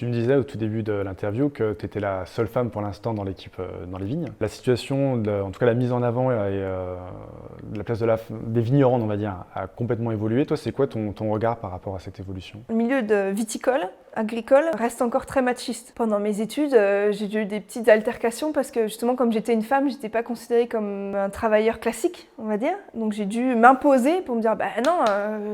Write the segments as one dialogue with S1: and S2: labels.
S1: Tu me disais au tout début de l'interview que tu étais la seule femme pour l'instant dans l'équipe dans les vignes. La situation, en tout cas la mise en avant et la place des vignerons, on va dire, a complètement évolué. Toi, c'est quoi ton regard par rapport à cette évolution?
S2: Le milieu de viticole, agricole, reste encore très machiste. Pendant mes études, j'ai eu des petites altercations parce que justement, comme j'étais une femme, j'étais pas considérée comme un travailleur classique, on va dire. Donc j'ai dû m'imposer pour me dire, bah non,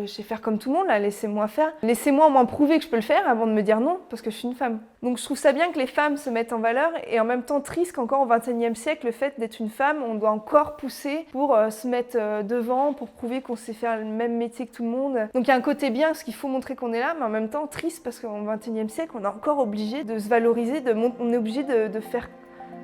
S2: je vais faire comme tout le monde, là, laissez-moi faire. Laissez-moi m'en prouver que je peux le faire avant de me dire non, parce que je suis une femme. Donc je trouve ça bien que les femmes se mettent en valeur et en même temps triste qu'encore au XXIe siècle, le fait d'être une femme, on doit encore pousser pour se mettre devant, pour prouver qu'on sait faire le même métier que tout le monde. Donc il y a un côté bien, parce qu'il faut montrer qu'on est là, mais en même temps triste parce qu'au XXIe siècle, on est encore obligé de se valoriser, on est obligé de faire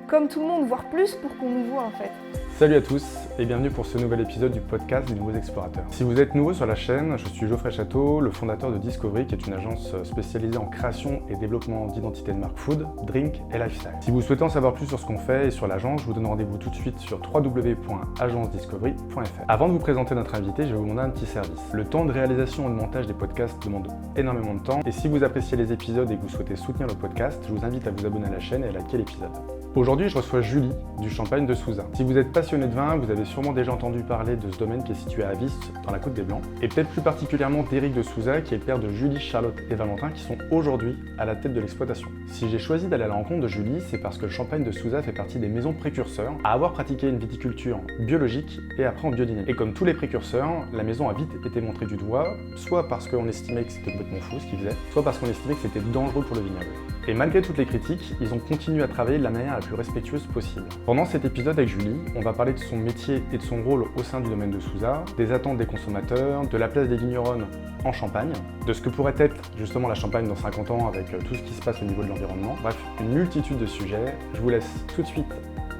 S2: comme tout le monde, voire plus pour qu'on nous voit en fait.
S1: Salut à tous et bienvenue pour ce nouvel épisode du podcast des Nouveaux Explorateurs. Si vous êtes nouveau sur la chaîne, je suis Geoffrey Château, le fondateur de Discovery, qui est une agence spécialisée en création et développement d'identité de marque food, drink et lifestyle. Si vous souhaitez en savoir plus sur ce qu'on fait et sur l'agence, je vous donne rendez-vous tout de suite sur www.agencediscovery.fr. Avant de vous présenter notre invité, je vais vous demander un petit service. Le temps de réalisation et de montage des podcasts demande énormément de temps et si vous appréciez les épisodes et que vous souhaitez soutenir le podcast, je vous invite à vous abonner à la chaîne et à liker l'épisode. Aujourd'hui, je reçois Julie du Champagne de Souza. Si vous êtes passionné de vin, vous avez sûrement déjà entendu parler de ce domaine qui est situé à Avis, dans la Côte des Blancs, et peut-être plus particulièrement d'Éric de Souza, qui est le père de Julie, Charlotte et Valentin, qui sont aujourd'hui à la tête de l'exploitation. Si j'ai choisi d'aller à la rencontre de Julie, c'est parce que le Champagne de Souza fait partie des maisons précurseurs à avoir pratiqué une viticulture biologique et après en biodynamie. Et comme tous les précurseurs, la maison a vite été montrée du doigt, soit parce qu'on estimait que c'était complètement fou ce qu'ils faisaient, soit parce qu'on estimait que c'était dangereux pour le vignoble. Et malgré toutes les critiques, ils ont continué à travailler de la manière la plus respectueuse possible. Pendant cet épisode avec Julie, on va parler de son métier et de son rôle au sein du domaine de Souza, des attentes des consommateurs, de la place des vignerons en Champagne, de ce que pourrait être justement la Champagne dans 50 ans avec tout ce qui se passe au niveau de l'environnement. Bref, une multitude de sujets. Je vous laisse tout de suite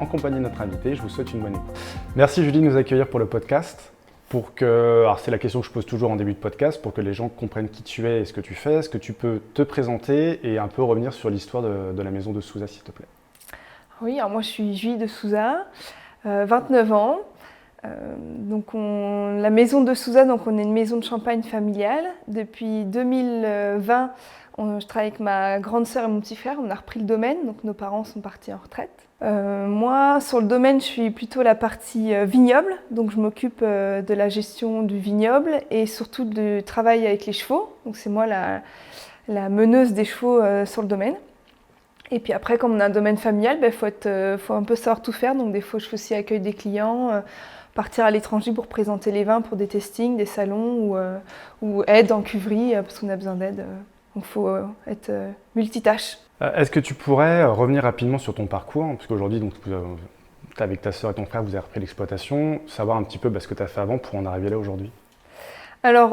S1: en compagnie de notre invité. Je vous souhaite une bonne écoute. Merci Julie de nous accueillir pour le podcast. Alors c'est la question que je pose toujours en début de podcast, pour que les gens comprennent qui tu es et ce que tu fais. Est-ce que tu peux te présenter et un peu revenir sur l'histoire de la maison de Souza, s'il te plaît?
S2: Oui, alors moi je suis Julie de Souza, 29 ans. La maison de Souza, donc on est une maison de champagne familiale. Depuis 2020, je travaille avec ma grande sœur et mon petit frère. On a repris le domaine, donc nos parents sont partis en retraite. Moi, sur le domaine, je suis plutôt la partie vignoble, donc je m'occupe de la gestion du vignoble et surtout du travail avec les chevaux. Donc c'est moi la meneuse des chevaux sur le domaine. Et puis après, comme on a un domaine familial, faut un peu savoir tout faire. Donc des fois, je fais aussi accueil des clients, partir à l'étranger pour présenter les vins pour des tastings, des salons ou aide en cuverie parce qu'on a besoin d'aide. Donc il faut être multitâche.
S1: Est-ce que tu pourrais revenir rapidement sur ton parcours, parce qu'aujourd'hui, avec ta sœur et ton frère, vous avez repris l'exploitation, savoir un petit peu ce que tu as fait avant pour en arriver là aujourd'hui?
S2: Alors,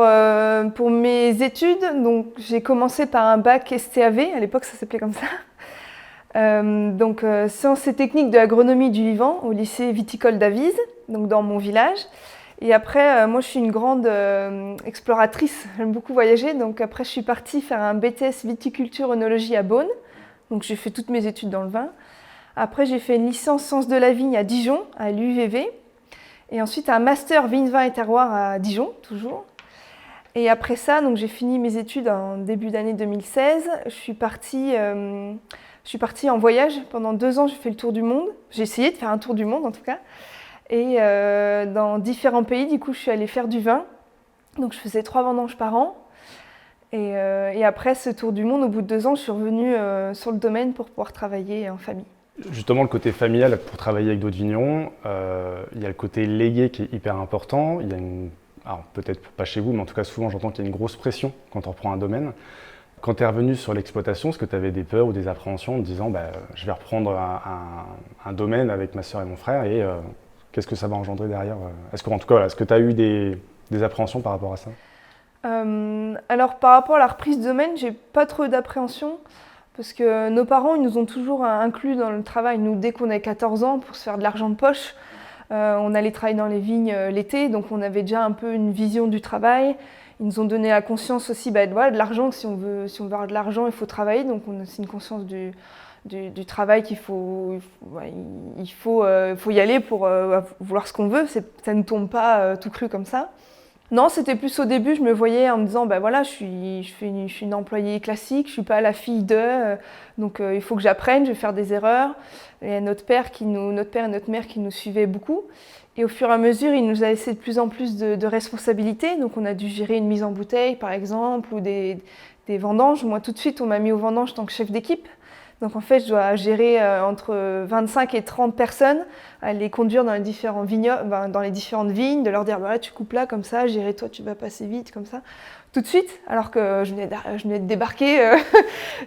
S2: pour mes études, donc, j'ai commencé par un bac STAV, à l'époque ça s'appelait comme ça. Sciences et techniques de l'agronomie du vivant au lycée viticole d'Avize, donc dans mon village. Et après, moi je suis une grande exploratrice, j'aime beaucoup voyager, donc après je suis partie faire un BTS viticulture œnologie à Beaune. Donc j'ai fait toutes mes études dans le vin. Après j'ai fait une licence sciences de la vigne à Dijon, à l'UVV. Et ensuite un master vigne, vin et terroir à Dijon, toujours. Et après ça, donc j'ai fini mes études en début d'année 2016. Je suis partie en voyage. Pendant 2 ans, j'ai fait le tour du monde. J'ai essayé de faire un tour du monde en tout cas. Et dans différents pays, du coup, je suis allée faire du vin. Donc je faisais 3 vendanges par an. Et après ce tour du monde, au bout de 2 ans, je suis revenue sur le domaine pour pouvoir travailler en famille.
S1: Justement, le côté familial, pour travailler avec d'autres vignerons, il y a le côté légué qui est hyper important. Il y a alors peut-être pas chez vous, mais en tout cas souvent j'entends qu'il y a une grosse pression quand on reprend un domaine. Quand tu es revenu sur l'exploitation, est-ce que tu avais des peurs ou des appréhensions en te disant je vais reprendre un domaine avec ma sœur et mon frère et qu'est-ce que ça va engendrer derrière? Est-ce que tu as eu des appréhensions par rapport à ça?
S2: Alors par rapport à la reprise de domaine, j'ai pas trop d'appréhension parce que nos parents ils nous ont toujours inclus dans le travail. Nous, dès qu'on avait 14 ans, pour se faire de l'argent de poche, on allait travailler dans les vignes l'été, donc on avait déjà un peu une vision du travail. Ils nous ont donné la conscience aussi de l'argent, si on veut avoir de l'argent, il faut travailler, donc c'est une conscience du travail qu'il faut y aller pour vouloir ce qu'on veut, ça ne tombe pas tout cru comme ça. Non, c'était plus au début, je me voyais en me disant, ben voilà, je suis une employée classique, je suis pas la fille donc il faut que j'apprenne, je vais faire des erreurs. Et notre père et notre mère qui nous suivaient beaucoup. Et au fur et à mesure, il nous a laissé de plus en plus de responsabilités. Donc on a dû gérer une mise en bouteille, par exemple, ou des vendanges. Moi, tout de suite, on m'a mis aux vendanges en tant que chef d'équipe. Donc en fait, je dois gérer entre 25 et 30 personnes, à les conduire dans les différents dans les différentes vignes, de leur dire bah, tu coupes là comme ça, gérer toi, tu vas passer vite comme ça, tout de suite, alors que je venais de débarquer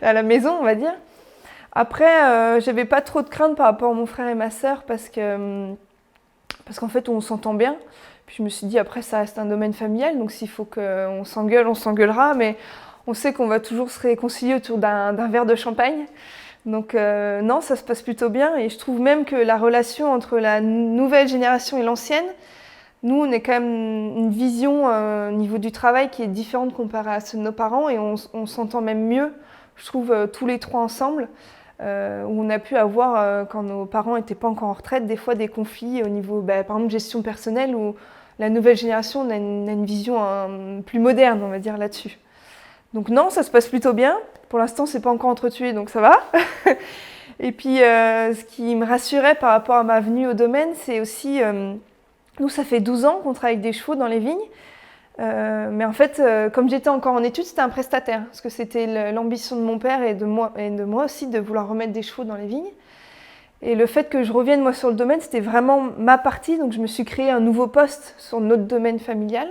S2: à la maison, on va dire. Après, j'avais pas trop de crainte par rapport à mon frère et ma sœur parce qu'en fait, on s'entend bien. Puis je me suis dit après, ça reste un domaine familial, donc s'il faut qu'on s'engueule, on s'engueulera, mais on sait qu'on va toujours se réconcilier autour d'un verre de champagne. Donc non, ça se passe plutôt bien et je trouve même que la relation entre la nouvelle génération et l'ancienne, nous on est quand même une vision au niveau du travail qui est différente comparée à ceux de nos parents et on s'entend même mieux, je trouve, tous les trois ensemble, où on a pu avoir, quand nos parents n'étaient pas encore en retraite, des fois des conflits au niveau, par exemple, gestion personnelle où la nouvelle génération on a une vision plus moderne, on va dire, là-dessus. Donc non, ça se passe plutôt bien. Pour l'instant, c'est pas encore entretué, donc ça va. Et puis, ce qui me rassurait par rapport à ma venue au domaine, c'est aussi, nous, ça fait 12 ans qu'on travaille avec des chevaux dans les vignes. Mais en fait, comme j'étais encore en études, c'était un prestataire. Parce que c'était l'ambition de mon père et de moi aussi de vouloir remettre des chevaux dans les vignes. Et le fait que je revienne moi sur le domaine, c'était vraiment ma partie. Donc je me suis créé un nouveau poste sur notre domaine familial.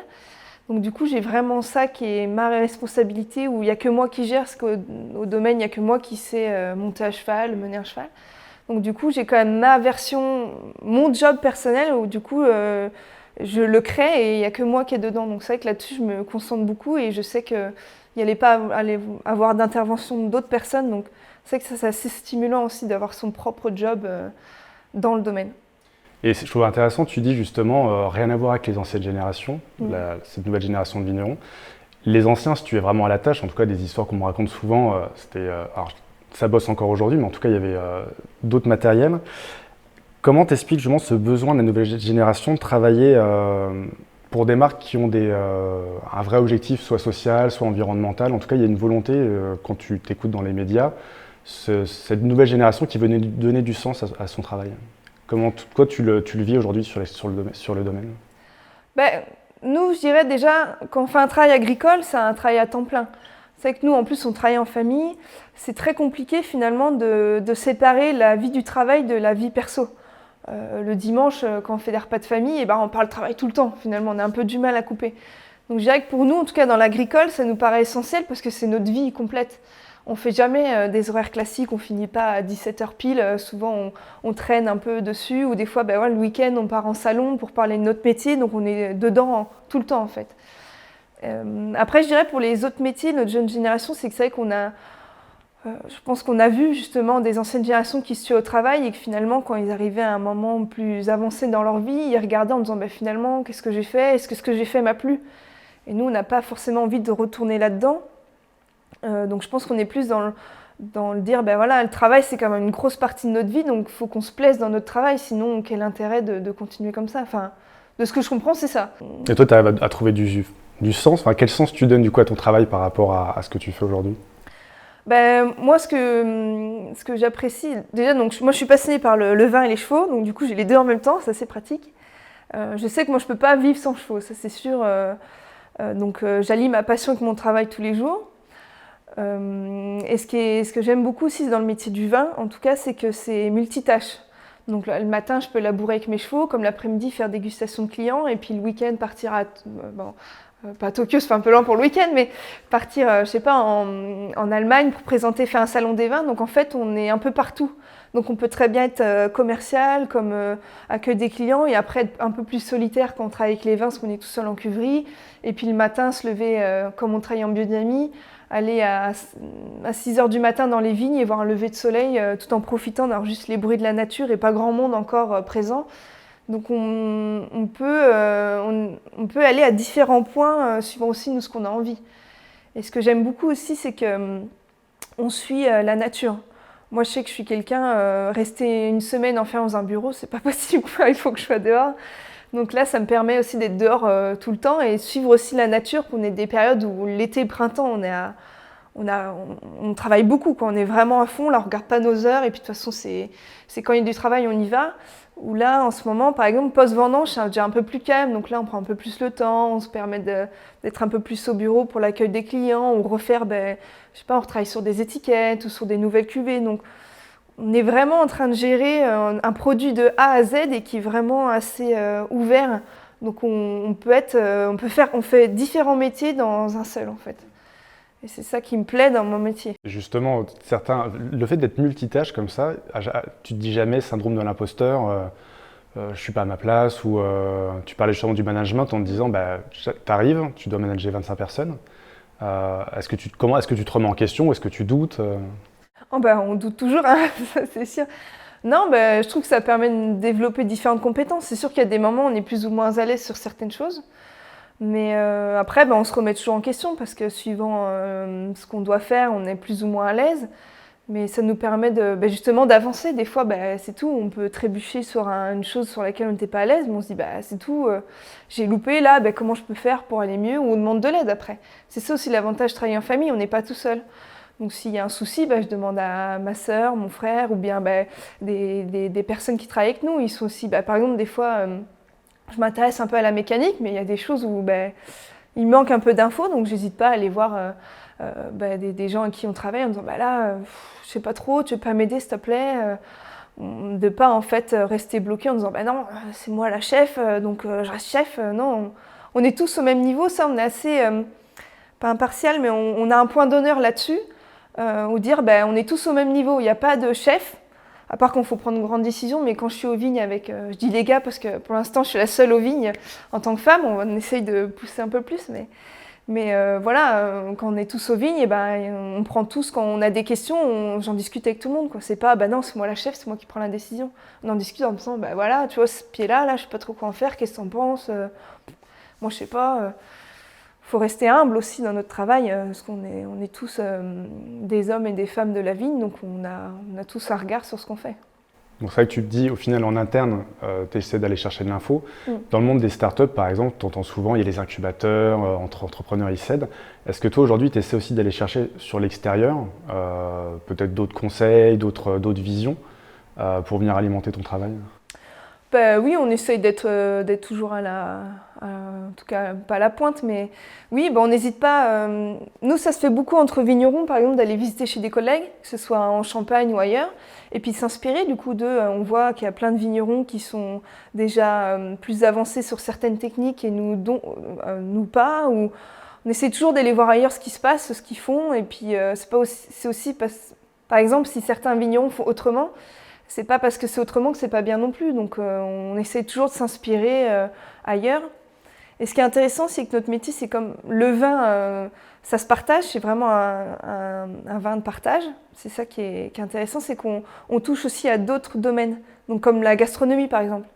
S2: Donc du coup, j'ai vraiment ça qui est ma responsabilité, où il n'y a que moi qui gère, parce qu'au domaine, il n'y a que moi qui sais monter à cheval, mener un cheval. Donc du coup, j'ai quand même ma version, mon job personnel, où du coup, je le crée et il n'y a que moi qui est dedans. Donc c'est vrai que là-dessus, je me concentre beaucoup et je sais qu'il n'y allait pas avoir d'intervention d'autres personnes. Donc c'est vrai que c'est assez stimulant aussi d'avoir son propre job dans le domaine.
S1: Et je trouve intéressant, tu dis justement, rien à voir avec les anciennes générations, cette nouvelle génération de vignerons. Les anciens, si tu es vraiment à la tâche, en tout cas des histoires qu'on me raconte souvent, alors ça bosse encore aujourd'hui, mais en tout cas il y avait d'autres matériels. Comment t'expliques justement ce besoin de la nouvelle génération de travailler pour des marques qui ont un vrai objectif, soit social, soit environnemental? En tout cas, il y a une volonté, quand tu t'écoutes dans les médias, cette nouvelle génération qui venait donner du sens à son travail. Comment toi tu le vis aujourd'hui sur le domaine?
S2: Nous, je dirais déjà, quand on fait un travail agricole, c'est un travail à temps plein. C'est vrai que nous, en plus, on travaille en famille. C'est très compliqué finalement de séparer la vie du travail de la vie perso. Le dimanche, quand on fait des repas de famille, on parle travail tout le temps. Finalement, on a un peu du mal à couper. Donc je dirais que pour nous, en tout cas dans l'agricole, ça nous paraît essentiel parce que c'est notre vie complète. On ne fait jamais des horaires classiques, on ne finit pas à 17h pile. Souvent, on traîne un peu dessus. Ou des fois, le week-end, on part en salon pour parler de notre métier. Donc, on est dedans tout le temps, en fait. Après, je dirais pour les autres métiers, notre jeune génération, c'est que c'est vrai qu'on a... je pense qu'on a vu justement des anciennes générations qui se tuaient au travail et que finalement, quand ils arrivaient à un moment plus avancé dans leur vie, ils regardaient en disant finalement, qu'est-ce que j'ai fait? Est-ce que ce que j'ai fait m'a plu? Et nous, on n'a pas forcément envie de retourner là-dedans. Donc je pense qu'on est plus dans le dire, le travail c'est quand même une grosse partie de notre vie, donc il faut qu'on se plaise dans notre travail, sinon quel intérêt de continuer comme ça? Enfin, de ce que je comprends, c'est ça.
S1: Et toi, tu arrives à trouver du sens? Enfin, quel sens tu donnes du coup à ton travail par rapport à ce que tu fais aujourd'hui?
S2: Moi, ce que j'apprécie, déjà, donc moi je suis passionnée par le vin et les chevaux, donc du coup j'ai les deux en même temps, c'est assez pratique. Je sais que moi je peux pas vivre sans chevaux, ça c'est sûr. Donc j'allie ma passion avec mon travail tous les jours. Et ce que j'aime beaucoup aussi dans le métier du vin, en tout cas, c'est que c'est multitâche. Donc le matin, je peux labourer avec mes chevaux, comme l'après-midi, faire dégustation de clients, et puis le week-end, partir pas à Tokyo, c'est un peu loin pour le week-end, mais partir, en Allemagne pour faire un salon des vins. Donc en fait, on est un peu partout. Donc on peut très bien être commercial, comme accueil des clients, et après être un peu plus solitaire quand on travaille avec les vins, parce qu'on est tout seul en cuverie. Et puis le matin, se lever, comme on travaille en biodynamie, aller à 6h du matin dans les vignes et voir un lever de soleil tout en profitant d'avoir juste les bruits de la nature et pas grand monde encore présent. Donc on peut aller à différents points suivant aussi nous ce qu'on a envie. Et ce que j'aime beaucoup aussi, c'est qu'on suit la nature. Moi, je sais que je suis quelqu'un, rester une semaine enfermé dans un bureau, c'est pas possible, quoi. Il faut que je sois dehors. Donc là, ça me permet aussi d'être dehors tout le temps et suivre aussi la nature. On est des périodes où l'été et le printemps, on travaille beaucoup, quoi. On est vraiment à fond, là on regarde pas nos heures et puis de toute façon c'est quand il y a du travail on y va. Ou là en ce moment par exemple post-vendange c'est déjà un peu plus calme, donc là on prend un peu plus le temps, on se permet d'être un peu plus au bureau pour l'accueil des clients ou refaire, je sais pas, on retravaille sur des étiquettes ou sur des nouvelles cuvées. Donc on est vraiment en train de gérer un produit de A à Z et qui est vraiment assez ouvert. Donc on fait différents métiers dans un seul en fait. Et c'est ça qui me plaît dans mon métier.
S1: Justement, le fait d'être multitâche comme ça, tu te dis jamais syndrome de l'imposteur, je suis pas à ma place, ou tu parlais justement du management en te disant, t'arrives, tu dois manager 25 personnes. Est-ce que tu te remets en question, est-ce que tu doutes
S2: On doute toujours, hein, ça, c'est sûr. Non, je trouve que ça permet de développer différentes compétences. C'est sûr qu'il y a des moments où on est plus ou moins à l'aise sur certaines choses. Mais après, on se remet toujours en question parce que suivant ce qu'on doit faire, on est plus ou moins à l'aise. Mais ça nous permet justement d'avancer. Des fois, c'est tout. On peut trébucher sur une chose sur laquelle on n'était pas à l'aise, mais on se dit, c'est tout. J'ai loupé là, comment je peux faire pour aller mieux? Ou on demande de l'aide après. C'est ça aussi l'avantage de travailler en famille, on n'est pas tout seul. Donc s'il y a un souci, je demande à ma sœur, mon frère, ou bien des personnes qui travaillent avec nous. Ils sont aussi, par exemple, des fois... je m'intéresse un peu à la mécanique, mais il y a des choses où il manque un peu d'infos, donc j'hésite pas à aller voir des gens avec qui on travaille en disant je sais pas trop, tu veux pas m'aider s'il te plaît, de pas en fait rester bloqué en disant non, c'est moi la chef, donc je reste chef. Non, on est tous au même niveau, ça on est assez, pas impartial, mais on a un point d'honneur là-dessus, où dire on est tous au même niveau, il n'y a pas de chef. À part qu'il faut prendre une grande décision, mais quand je suis aux vignes avec, je dis les gars parce que pour l'instant je suis la seule aux vignes en tant que femme, on essaye de pousser un peu plus, mais quand on est tous aux vignes, on prend tous, quand on a des questions, j'en discute avec tout le monde, quoi. C'est pas non c'est moi la chef, c'est moi qui prends la décision. On en discute en me disant tu vois ce pied là, je sais pas trop quoi en faire, qu'est-ce que t'en penses? Moi je sais pas. Faut rester humble aussi dans notre travail, parce qu'on est tous des hommes et des femmes de la vigne, donc on a tous un regard sur ce qu'on fait.
S1: Donc c'est vrai que tu te dis, au final, en interne, tu essaies d'aller chercher de l'info. Dans le monde des startups, par exemple, tu entends souvent, il y a les incubateurs, entre entrepreneurs, ils s'aident. Est-ce que toi, aujourd'hui, tu essaies aussi d'aller chercher sur l'extérieur, peut-être d'autres conseils, d'autres visions, pour venir alimenter ton travail?
S2: Oui, on essaye d'être toujours en tout cas pas à la pointe, mais oui, on n'hésite pas. Nous, ça se fait beaucoup entre vignerons, par exemple, d'aller visiter chez des collègues, que ce soit en Champagne ou ailleurs, et puis s'inspirer du coup d'eux. On voit qu'il y a plein de vignerons qui sont déjà plus avancés sur certaines techniques et nous pas. Ou on essaie toujours d'aller voir ailleurs ce qui se passe, ce qu'ils font, et puis c'est aussi par exemple, si certains vignerons font autrement. C'est pas parce que c'est autrement que c'est pas bien non plus, donc on essaie toujours de s'inspirer ailleurs. Et ce qui est intéressant, c'est que notre métier, c'est comme le vin, ça se partage, c'est vraiment un vin de partage. C'est ça qui est intéressant, c'est qu'on touche aussi à d'autres domaines, donc comme la gastronomie par exemple.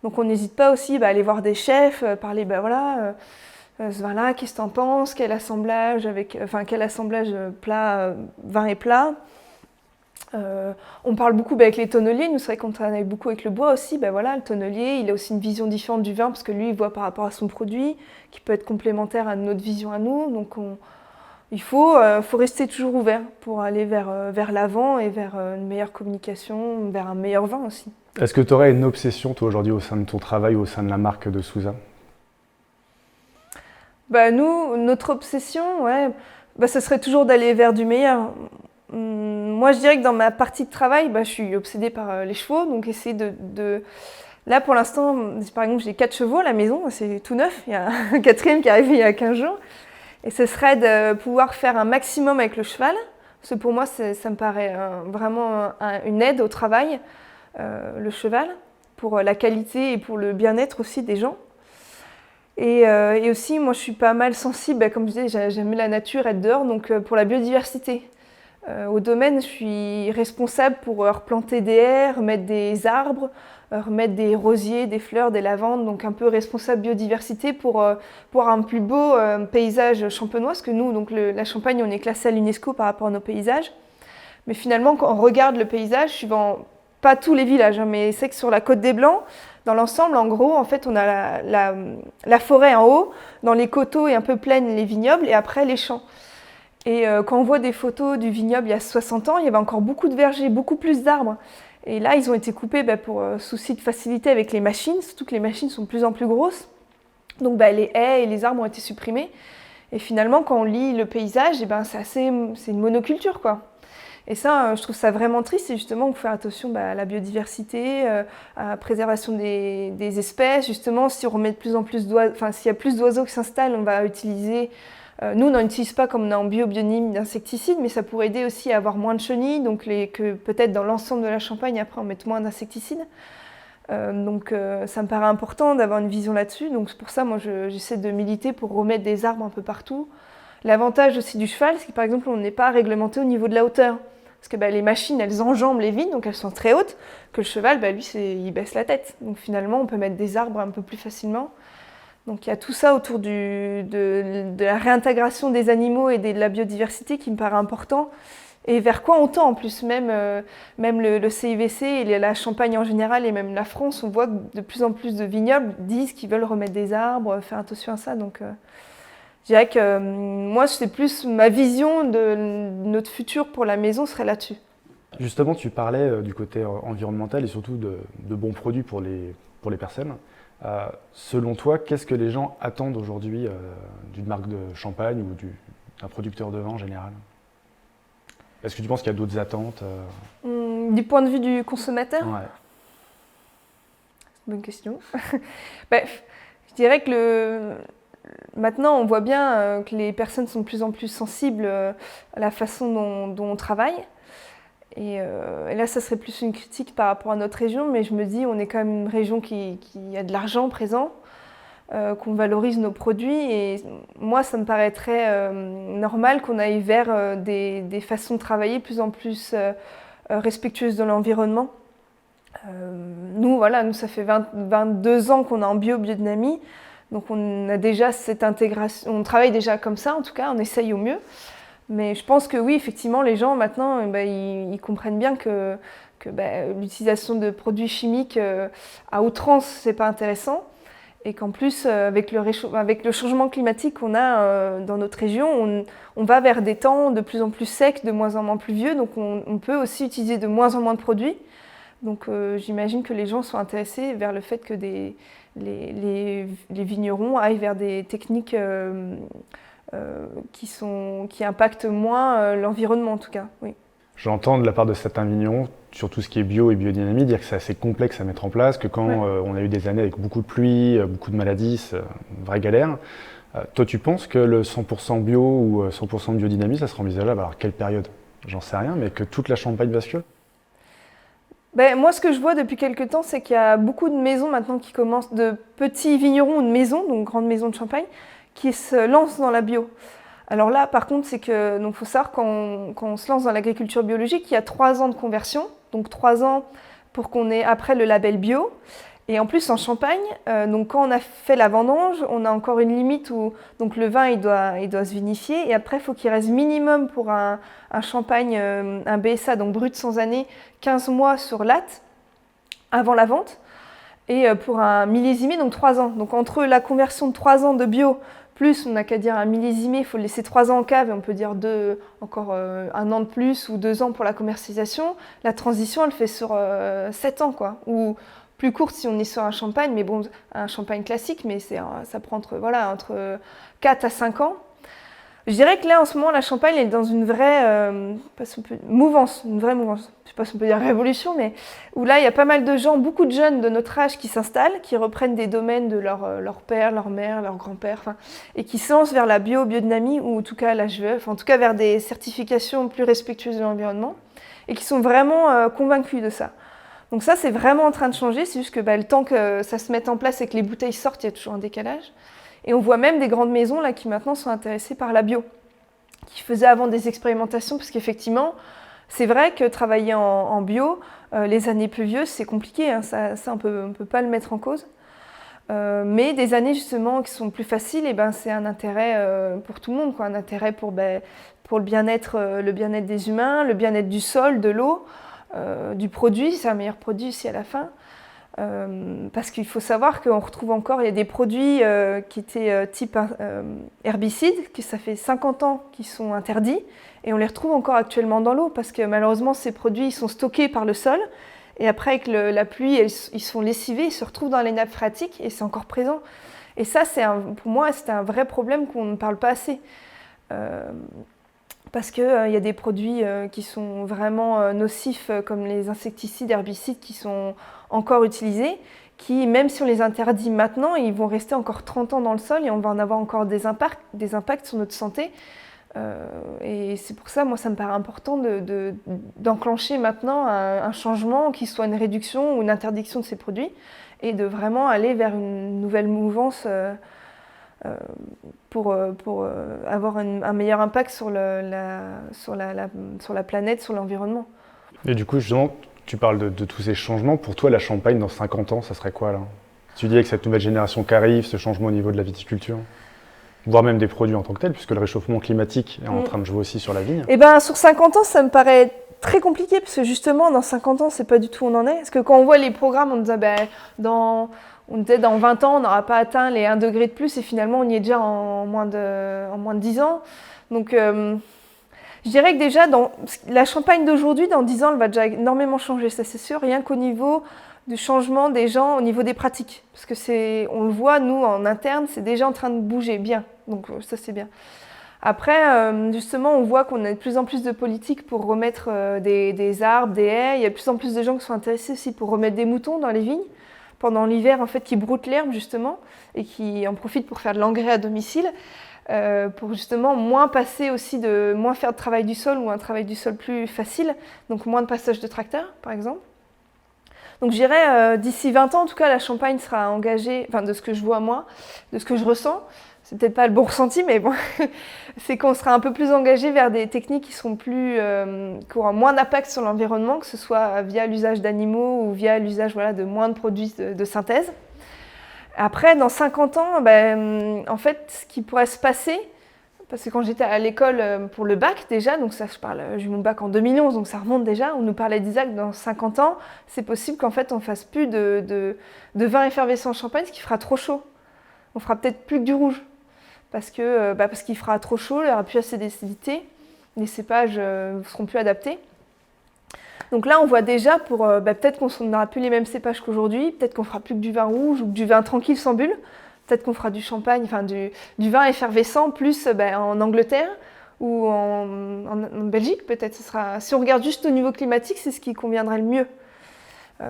S2: Donc on n'hésite pas aussi à aller voir des chefs, parler, ce vin-là, qu'est-ce que t'en penses, quel assemblage plat, vin et plat. On parle beaucoup avec les tonneliers, nous c'est vrai qu'on travaille beaucoup avec le bois aussi, le tonnelier il a aussi une vision différente du vin parce que lui il voit par rapport à son produit qui peut être complémentaire à notre vision à nous, donc il faut rester toujours ouvert pour aller vers l'avant et vers une meilleure communication, vers un meilleur vin aussi.
S1: Est-ce que tu aurais une obsession toi aujourd'hui au sein de ton travail ou au sein de la marque de Souza?
S2: Nous, notre obsession, ce serait toujours d'aller vers du meilleur. Moi, je dirais que dans ma partie de travail, je suis obsédée par les chevaux, donc essayer Là, pour l'instant, par exemple, j'ai 4 chevaux à la maison, c'est tout neuf, il y a un 4e qui est arrivé il y a 15 jours. Et ce serait de pouvoir faire un maximum avec le cheval, parce que pour moi, ça me paraît vraiment une aide au travail, le cheval, pour la qualité et pour le bien-être aussi des gens. Et aussi, moi, je suis pas mal sensible, comme je disais, j'aime la nature, être dehors, donc pour la biodiversité. Au domaine, je suis responsable pour replanter des haies, remettre des arbres, remettre des rosiers, des fleurs, des lavandes, donc un peu responsable biodiversité pour un plus beau paysage champenois, parce que nous, donc la Champagne, on est classé à l'UNESCO par rapport à nos paysages. Mais finalement, quand on regarde le paysage, suivant pas tous les villages, hein, mais c'est que sur la Côte des Blancs, dans l'ensemble, en gros, en fait, on a la forêt en haut, dans les coteaux et un peu plaines, les vignobles, et après les champs. Et quand on voit des photos du vignoble il y a 60 ans, il y avait encore beaucoup de vergers, beaucoup plus d'arbres. Et là, ils ont été coupés pour souci de facilité avec les machines, surtout que les machines sont de plus en plus grosses. Donc les haies et les arbres ont été supprimés. Et finalement, quand on lit le paysage, c'est une monoculture, quoi. Et ça, je trouve ça vraiment triste. Et justement, il faut faire attention à la biodiversité, à la préservation des espèces. Justement, si on remet de plus en plus s'il y a plus d'oiseaux qui s'installent, on va utiliser... nous, on n'en utilise pas comme on est en bionyme d'insecticides, mais ça pourrait aider aussi à avoir moins de chenilles, donc que peut-être dans l'ensemble de la Champagne, après, on mette moins d'insecticides. Donc ça me paraît important d'avoir une vision là-dessus. Donc c'est pour ça, moi, j'essaie de militer pour remettre des arbres un peu partout. L'avantage aussi du cheval, c'est que par exemple, on n'est pas réglementé au niveau de la hauteur. Parce que les machines, elles enjambent les vignes, donc elles sont très hautes, que le cheval, lui, il baisse la tête. Donc finalement, on peut mettre des arbres un peu plus facilement. Donc il y a tout ça autour de la réintégration des animaux et de la biodiversité qui me paraît important. Et vers quoi on tend en plus, même le CIVC et la Champagne en général et même la France, on voit que de plus en plus de vignobles disent qu'ils veulent remettre des arbres, faire attention à ça. Donc je dirais que moi, c'est plus ma vision de notre futur pour la maison serait là-dessus.
S1: Justement, tu parlais du côté environnemental et surtout de bons produits pour les personnes. Selon toi, qu'est-ce que les gens attendent aujourd'hui d'une marque de champagne ou d'un producteur de vin en général ? Est-ce que tu penses qu'il y a d'autres attentes
S2: Du point de vue du consommateur ?
S1: Ouais.
S2: C'est une bonne question. Je dirais que maintenant, on voit bien que les personnes sont de plus en plus sensibles à la façon dont on travaille. Et là, ça serait plus une critique par rapport à notre région, mais je me dis, on est quand même une région qui a de l'argent présent, qu'on valorise nos produits. Et moi, ça me paraîtrait normal qu'on aille vers des façons de travailler de plus en plus respectueuses de l'environnement. Nous, ça fait 22 ans qu'on est en biodynamie, donc on a déjà cette intégration, on travaille déjà comme ça, en tout cas, on essaye au mieux. Mais je pense que oui, effectivement, les gens maintenant, ils comprennent bien que l'utilisation de produits chimiques à outrance, c'est pas intéressant. Et qu'en plus, avec le changement climatique qu'on a dans notre région, on va vers des temps de plus en plus secs, de moins en moins pluvieux. Donc on peut aussi utiliser de moins en moins de produits. Donc j'imagine que les gens sont intéressés vers le fait que les vignerons aillent vers des techniques qui impactent moins l'environnement en tout cas. Oui.
S1: J'entends de la part de certains vignerons, sur tout ce qui est bio et biodynamie, dire que c'est assez complexe à mettre en place, que quand on a eu des années avec beaucoup de pluie, beaucoup de maladies, c'est une vraie galère. Toi, tu penses que le 100% bio ou 100% de biodynamie, ça sera envisageable? Alors, quelle période? J'en sais rien, mais que toute la Champagne bascule?
S2: Moi, ce que je vois depuis quelques temps, c'est qu'il y a beaucoup de maisons maintenant qui commencent, de petits vignerons ou de maisons, donc grandes maisons de Champagne, qui se lancent dans la bio. Alors là, par contre, c'est que faut savoir quand on se lance dans l'agriculture biologique, il y a 3 ans de conversion, donc 3 ans pour qu'on ait après le label bio. Et en plus, en Champagne, donc quand on a fait la vendange, on a encore une limite où donc le vin il doit se vinifier. Et après, il faut qu'il reste minimum pour un champagne, un BSA, donc brut sans année, 15 mois sur latte avant la vente. Et pour un millésimé, donc 3 ans. Donc entre la conversion de 3 ans de bio, plus on n'a qu'à dire un millésimé, il faut le laisser 3 ans en cave et on peut dire encore 1 an de plus ou 2 ans pour la commercialisation. La transition, elle fait sur 7 ans, quoi. Ou plus courte si on est sur un champagne, mais bon, un champagne classique, mais ça prend entre 4 à 5 ans. Je dirais que là, en ce moment, la Champagne est dans une vraie mouvance, je ne sais pas si on peut dire révolution, mais où là, il y a pas mal de gens, beaucoup de jeunes de notre âge qui s'installent, qui reprennent des domaines de leur père, leur mère, leur grand-père, et qui se lancent vers la biodynamie, ou en tout cas l'HVE, en tout cas vers des certifications plus respectueuses de l'environnement, et qui sont vraiment convaincus de ça. Donc ça, c'est vraiment en train de changer, c'est juste que le temps que ça se mette en place et que les bouteilles sortent, il y a toujours un décalage. Et on voit même des grandes maisons là, qui maintenant sont intéressées par la bio, qui faisaient avant des expérimentations, parce qu'effectivement, c'est vrai que travailler en bio, les années pluvieuses, c'est compliqué, hein, ça on peut pas le mettre en cause. Mais des années justement qui sont plus faciles, c'est un intérêt pour tout le monde, quoi, un intérêt pour le bien-être des humains, le bien-être du sol, de l'eau. du produit, c'est un meilleur produit aussi à la fin. Parce qu'il faut savoir qu'on retrouve encore, il y a des produits qui étaient type herbicide, que ça fait 50 ans qu'ils sont interdits, et on les retrouve encore actuellement dans l'eau, parce que malheureusement ces produits ils sont stockés par le sol, et après avec la pluie ils sont lessivés, ils se retrouvent dans les nappes phréatiques, et c'est encore présent. Et ça, pour moi, c'est un vrai problème qu'on ne parle pas assez. Parce qu'il y a des produits qui sont vraiment nocifs, comme les insecticides, herbicides, qui sont encore utilisés, qui, même si on les interdit maintenant, ils vont rester encore 30 ans dans le sol et on va en avoir encore des impacts sur notre santé. Et c'est pour ça, moi, ça me paraît important d'enclencher maintenant un changement, qui soit une réduction ou une interdiction de ces produits, et de vraiment aller vers une nouvelle mouvance pour avoir un meilleur impact sur la planète, sur l'environnement.
S1: Et du coup, justement, tu parles de tous ces changements. Pour toi, la Champagne, dans 50 ans, ça serait quoi là? Tu dis avec cette nouvelle génération qui arrive, ce changement au niveau de la viticulture, voire même des produits en tant que tels, puisque le réchauffement climatique est en train de jouer aussi sur la vigne.
S2: Eh bien, sur 50 ans, ça me paraît très compliqué, parce que justement, dans 50 ans, c'est pas du tout où on en est. Parce que quand on voit les programmes, on disait, dans 20 ans, on n'aura pas atteint les 1 degré de plus, et finalement, on y est déjà en moins de 10 ans. Donc, je dirais que déjà, dans la Champagne d'aujourd'hui, dans 10 ans, elle va déjà énormément changer, ça c'est sûr, rien qu'au niveau du changement des gens, au niveau des pratiques. Parce que on le voit, nous, en interne, c'est déjà en train de bouger bien. Donc, ça, c'est bien. Après, justement, on voit qu'on a de plus en plus de politiques pour remettre des arbres, des haies. Il y a de plus en plus de gens qui sont intéressés aussi pour remettre des moutons dans les vignes pendant l'hiver, en fait, qui broutent l'herbe, justement, et qui en profitent pour faire de l'engrais à domicile, pour justement moins faire de travail du sol ou un travail du sol plus facile, donc moins de passage de tracteur, par exemple. Donc je dirais, d'ici 20 ans, en tout cas, la Champagne sera engagée, enfin de ce que je vois moi, de ce que je ressens, c'est peut-être pas le bon ressenti, mais bon, c'est qu'on sera un peu plus engagé vers des techniques qui seront qui auront moins d'impact sur l'environnement, que ce soit via l'usage d'animaux ou via l'usage de moins de produits de synthèse. Après, dans 50 ans, en fait, ce qui pourrait se passer, parce que quand j'étais à l'école pour le bac déjà, donc ça, j'ai eu mon bac en 2011, donc ça remonte déjà, on nous parlait d'Isaac, dans 50 ans, c'est possible qu'en fait on fasse plus de vin effervescent en Champagne, ce qui fera trop chaud. On fera peut-être plus que du rouge, parce qu'il fera trop chaud, il n'y aura plus assez d'acidité, les cépages ne seront plus adaptés. Donc là, on voit déjà, peut-être qu'on n'aura plus les mêmes cépages qu'aujourd'hui, peut-être qu'on fera plus que du vin rouge ou que du vin tranquille sans bulle. Peut-être qu'on fera du champagne, enfin du vin effervescent plus en Angleterre ou en Belgique peut-être. Si on regarde juste au niveau climatique, c'est ce qui conviendrait le mieux.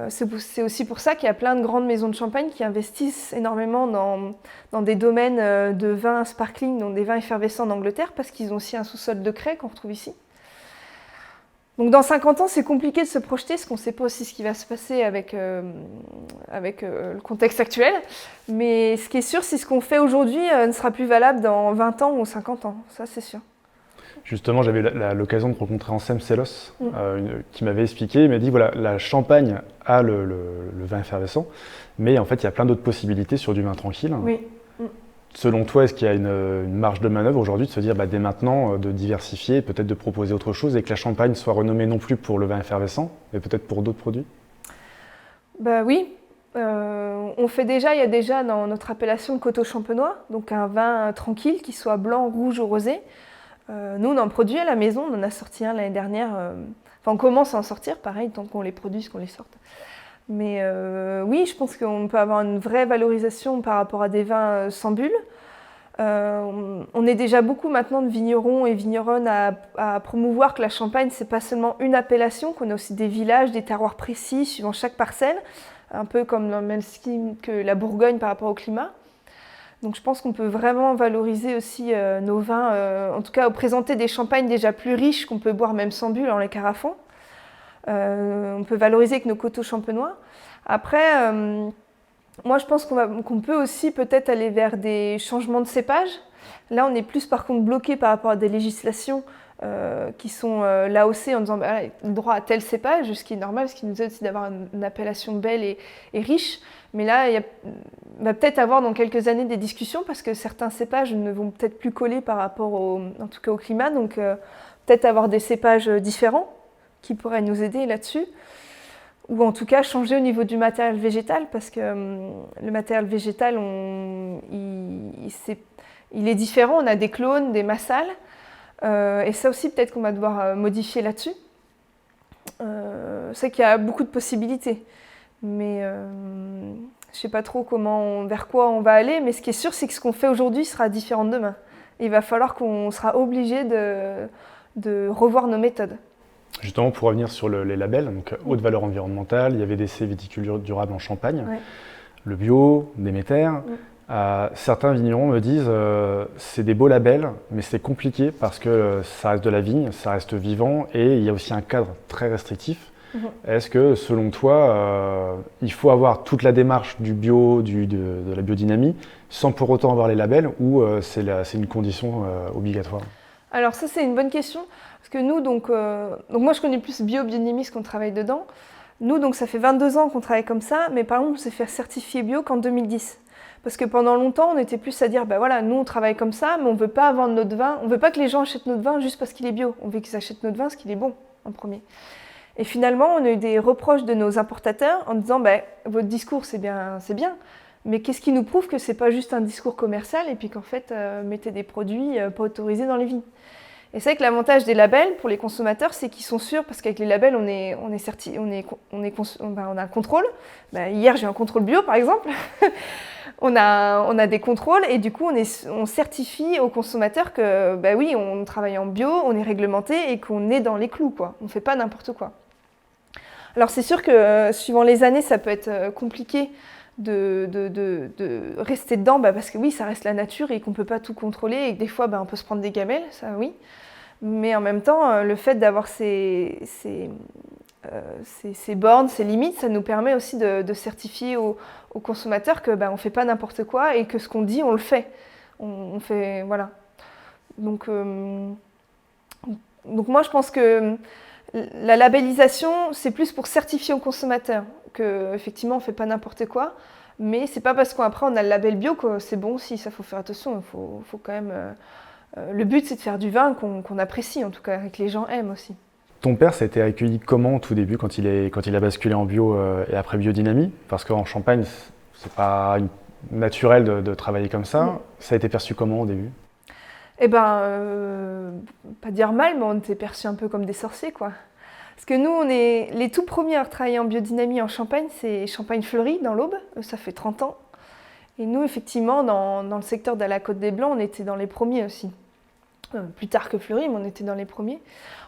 S2: C'est aussi pour ça qu'il y a plein de grandes maisons de champagne qui investissent énormément dans des domaines de vins sparkling, donc des vins effervescents en Angleterre, parce qu'ils ont aussi un sous-sol de craie qu'on retrouve ici. Donc dans 50 ans, c'est compliqué de se projeter, parce qu'on ne sait pas aussi ce qui va se passer avec le contexte actuel. Mais ce qui est sûr, c'est ce qu'on fait aujourd'hui ne sera plus valable dans 20 ans ou 50 ans, ça c'est sûr.
S1: Justement, j'avais l'occasion de rencontrer Ansem Sellos, qui m'avait expliqué, il m'a dit, voilà, la Champagne a le vin effervescent, mais en fait, il y a plein d'autres possibilités sur du vin tranquille.
S2: Oui.
S1: Selon toi, est-ce qu'il y a une marge de manœuvre aujourd'hui de se dire dès maintenant de diversifier, peut-être de proposer autre chose et que la Champagne soit renommée non plus pour le vin effervescent, mais peut-être pour d'autres produits?
S2: Oui, il y a déjà dans notre appellation le coteau champenois, donc un vin tranquille qui soit blanc, rouge ou rosé. Nous, on en produit à la maison, on en a sorti un l'année dernière. On commence à en sortir, pareil, tant qu'on les produise, qu'on les sorte. Mais oui, je pense qu'on peut avoir une vraie valorisation par rapport à des vins sans bulles. On est déjà beaucoup maintenant de vignerons et vigneronnes à promouvoir que la Champagne, c'est pas seulement une appellation, qu'on a aussi des villages, des terroirs précis suivant chaque parcelle, un peu comme dans le même scheme que la Bourgogne par rapport au climat. Donc je pense qu'on peut vraiment valoriser aussi nos vins, en tout cas présenter des champagnes déjà plus riches qu'on peut boire même sans bulles en les carafons. On peut valoriser avec nos coteaux champenois. Après, moi je pense qu'on peut aussi peut-être aller vers des changements de cépage. Là on est plus par contre bloqué par rapport à des législations qui sont l'AOC en disant droit à tel cépage, ce qui est normal, ce qui nous aide aussi d'avoir une appellation belle et riche. Mais là, il va peut-être avoir dans quelques années des discussions parce que certains cépages ne vont peut-être plus coller par rapport en tout cas au climat. Donc peut-être avoir des cépages différents qui pourraient nous aider là-dessus. Ou en tout cas changer au niveau du matériel végétal, parce que le matériel végétal, il est différent. On a des clones, des massales. Et ça aussi, peut-être qu'on va devoir modifier là-dessus. C'est qu'il y a beaucoup de possibilités. Mais je ne sais pas trop vers quoi on va aller. Mais ce qui est sûr, c'est que ce qu'on fait aujourd'hui sera différent demain. Il va falloir qu'on sera obligé de revoir nos méthodes.
S1: Justement, pour revenir sur les labels, donc haute valeur environnementale, il y avait des viticulture durable en Champagne, le bio, Déméter. Certains vignerons me disent c'est des beaux labels, mais c'est compliqué parce que ça reste de la vigne, ça reste vivant et il y a aussi un cadre très restrictif. Est-ce que, selon toi, il faut avoir toute la démarche du bio, de la biodynamie, sans pour autant avoir les labels, ou c'est une condition obligatoire?
S2: Alors ça, c'est une bonne question. Parce que nous, donc moi, je connais plus biodynamie qu'on travaille dedans. Nous, donc, ça fait 22 ans qu'on travaille comme ça, mais par exemple, on s'est fait certifier bio qu'en 2010. Parce que pendant longtemps, on était plus à dire, voilà, nous, on travaille comme ça, mais on ne veut pas vendre notre vin. On ne veut pas que les gens achètent notre vin juste parce qu'il est bio. On veut qu'ils achètent notre vin parce qu'il est bon, en premier. Et finalement, on a eu des reproches de nos importateurs en disant, votre discours, c'est bien, mais qu'est-ce qui nous prouve que ce n'est pas juste un discours commercial et puis qu'en fait, mettez des produits pas autorisés dans les vignes. Et c'est vrai que l'avantage des labels pour les consommateurs, c'est qu'ils sont sûrs, parce qu'avec les labels, on a un contrôle. Hier, j'ai eu un contrôle bio, par exemple. on a des contrôles et du coup, on certifie aux consommateurs que, oui, on travaille en bio, on est réglementé et qu'on est dans les clous, quoi. On ne fait pas n'importe quoi. Alors, c'est sûr que suivant les années, ça peut être compliqué de rester dedans, parce que oui, ça reste la nature et qu'on ne peut pas tout contrôler et que des fois, on peut se prendre des gamelles, ça oui. Mais en même temps, le fait d'avoir ces bornes, ces limites, ça nous permet aussi de certifier aux consommateurs que on ne fait pas n'importe quoi et que ce qu'on dit, on le fait. On fait, voilà. Donc moi, je pense que la labellisation, c'est plus pour certifier aux consommateurs qu'effectivement, on ne fait pas n'importe quoi. Mais c'est pas parce qu'après on a le label bio que c'est bon aussi, ça faut faire attention. Il faut quand même... le but, c'est de faire du vin qu'on apprécie, en tout cas, et que les gens aiment aussi.
S1: Ton père, ça a été accueilli comment au tout début, quand il a basculé en bio et après biodynamie? Parce qu'en Champagne, c'est pas naturel de travailler comme ça. Ça a été perçu comment au début?
S2: Pas dire mal, mais on était perçus un peu comme des sorciers, quoi. Parce que nous, on est les tout premiers à travailler en biodynamie en Champagne, c'est Champagne-Fleury, dans l'Aube. Ça fait 30 ans. Et nous, effectivement, dans le secteur de la Côte des Blancs, on était dans les premiers aussi. Plus tard que Fleury, mais on était dans les premiers.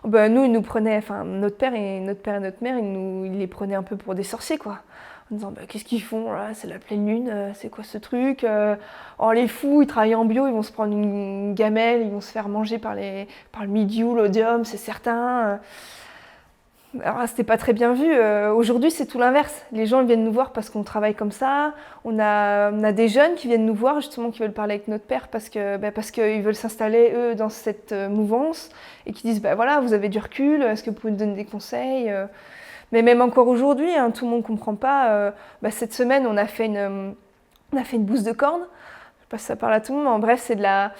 S2: Nous, ils nous prenaient, notre père et notre mère, ils les prenaient un peu pour des sorciers, quoi. En disant, qu'est-ce qu'ils font là? C'est la pleine lune, c'est quoi ce truc? Les fous, ils travaillent en bio, ils vont se prendre une gamelle, ils vont se faire manger par le mildiou, l'odium, c'est certain. Alors, c'était pas très bien vu. Aujourd'hui, c'est tout l'inverse. Les gens viennent nous voir parce qu'on travaille comme ça. On a des jeunes qui viennent nous voir, justement, qui veulent parler avec notre père parce qu'ils veulent s'installer, eux, dans cette mouvance et qui disent, voilà, vous avez du recul, est-ce que vous pouvez nous donner des conseils? Mais même encore aujourd'hui, tout le monde ne comprend pas. Cette semaine, on a fait une bouse de corne. Je ne sais pas si ça parle à tout le monde, mais en bref, c'est de la